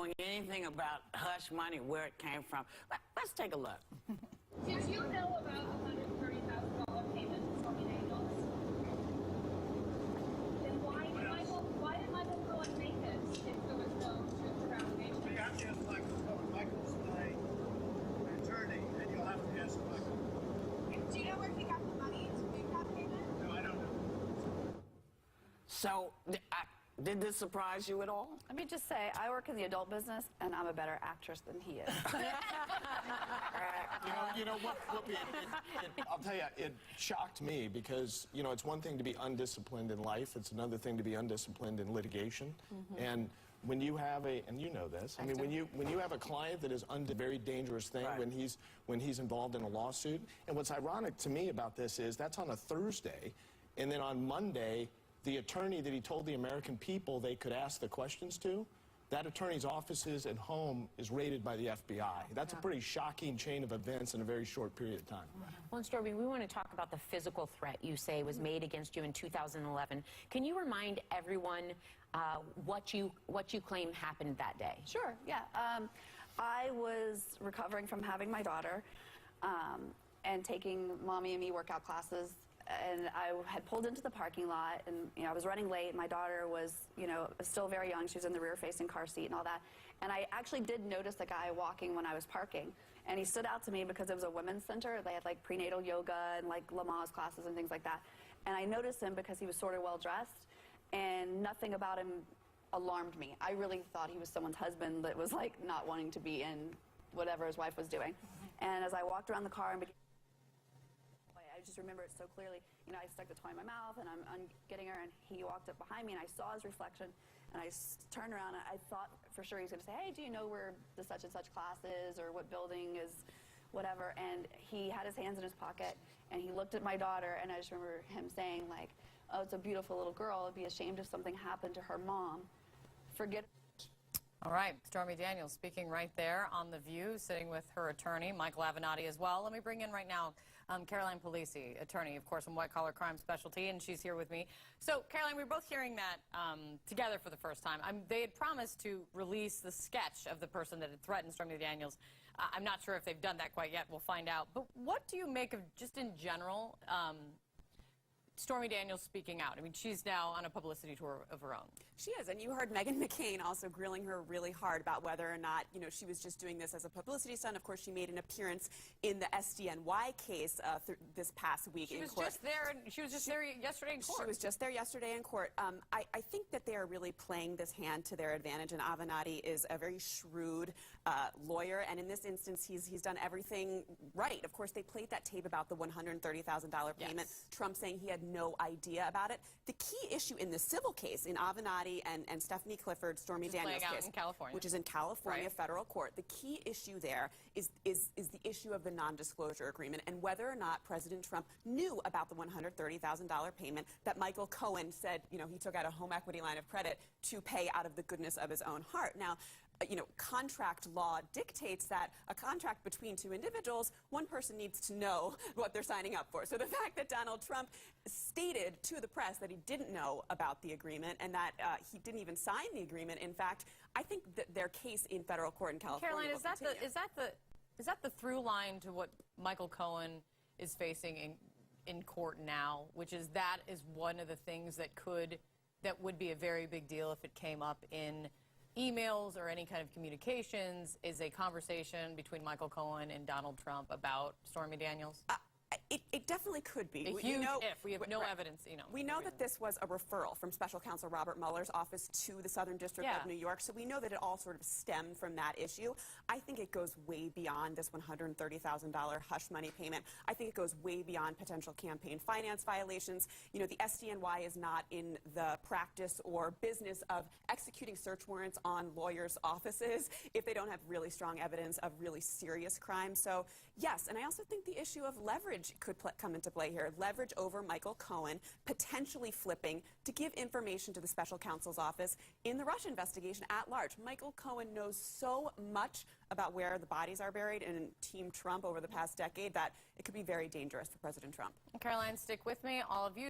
knowing anything about hush money, where it came from. Let's take a look. Did you know about $130,000 payment to Stormy Daniels? Then why did Michael Cohen make this if there was no truth around engagement? You have to ask Michael Cohen. Michael's my attorney, and you'll have to ask Michael. Do you know where he got the money to make that payment? No, I don't know. So, did this surprise you at all? Let me just say, I work in the adult business, and I'm a better actress than he is. I'll tell you, it shocked me because, it's one thing to be undisciplined in life. It's another thing to be undisciplined in litigation. And when you have and you know this, I mean, when you have a client that is a very dangerous thing, right, when he's involved in a lawsuit. And what's ironic to me about this is that's on a Thursday, and then on Monday, the attorney that he told the American people they could ask the questions to, that attorney's offices and home is raided by the FBI. That's a pretty shocking chain of events in a very short period of time. Well, and Stormy, we want to talk about the physical threat you say was made against you in 2011. Can you remind everyone what you claim happened that day? Sure, yeah. I was recovering from having my daughter and taking mommy and me workout classes. And I had pulled into the parking lot, and I was running late. My daughter was, still very young. She was in the rear-facing car seat and all that. And I actually did notice the guy walking when I was parking. And he stood out to me because it was a women's center. They had like prenatal yoga and like Lamaze classes and things like that. And I noticed him because he was sort of well-dressed, and nothing about him alarmed me. I really thought he was someone's husband that was like not wanting to be in whatever his wife was doing. And as I walked around the car and began, I just remember it so clearly. I stuck the toy in my mouth, and I'm getting her, and he walked up behind me, and I saw his reflection, and I turned around, and I thought for sure he was going to say, hey, do you know where the such and such class is, or what building is whatever? And he had his hands in his pocket, and he looked at my daughter, and I just remember him saying, like, oh, it's a beautiful little girl. I'd be ashamed if something happened to her mom. Forget it. All right, Stormy Daniels speaking right there on The View, sitting with her attorney, Michael Avenatti, as well. Let me bring in right now Caroline Polisi, attorney, of course, from White Collar Crime Specialty, and she's here with me. So, Caroline, we were both hearing that together for the first time. They had promised to release the sketch of the person that had threatened Stormy Daniels. I'm not sure if they've done that quite yet. We'll find out. But what do you make of, just in general, Stormy Daniels speaking out? I mean, she's now on a publicity tour of her own. She is, and you heard Meghan McCain also grilling her really hard about whether or not, she was just doing this as a publicity stunt. Of course, she made an appearance in the SDNY case this past week in court. She was just there yesterday in court. She was just there yesterday in court. I think that they are really playing this hand to their advantage, and Avenatti is a very shrewd lawyer, and in this instance, he's done everything right. Of course, they played that tape about the $130,000 payment, yes. Trump saying he had no idea about it. The key issue in the civil case, in Avenatti and Stephanie Clifford, Stormy Daniels case, in California. which is in California Right. federal court, the key issue there is the issue of the non-disclosure agreement and whether or not President Trump knew about the $130,000 payment that Michael Cohen said, he took out a home equity line of credit to pay out of the goodness of his own heart. Now, contract law dictates that a contract between two individuals, one person needs to know what they're signing up for. So the fact that Donald Trump stated to the press that he didn't know about the agreement and that he didn't even sign the agreement, in fact, I think that their case in federal court in California Caroline, will continue. is that the through line to what Michael Cohen is facing in court now, which is that is one of the things that would be a very big deal if it came up in emails or any kind of communications, is a conversation between Michael Cohen and Donald Trump about Stormy Daniels? It definitely could be. A huge if. We have no evidence, We know that this was a referral from Special Counsel Robert Mueller's office to the Southern District of New York, so we know that it all sort of stemmed from that issue. I think it goes way beyond this $130,000 hush money payment. I think it goes way beyond potential campaign finance violations. The SDNY is not in the practice or business of executing search warrants on lawyers' offices if they don't have really strong evidence of really serious crime. So, yes, and I also think the issue of leverage could come into play here. Leverage over Michael Cohen, potentially flipping to give information to the special counsel's office in the Russia investigation at large. Michael Cohen knows so much about where the bodies are buried in Team Trump over the past decade that it could be very dangerous for President Trump. Caroline, stick with me, all of you.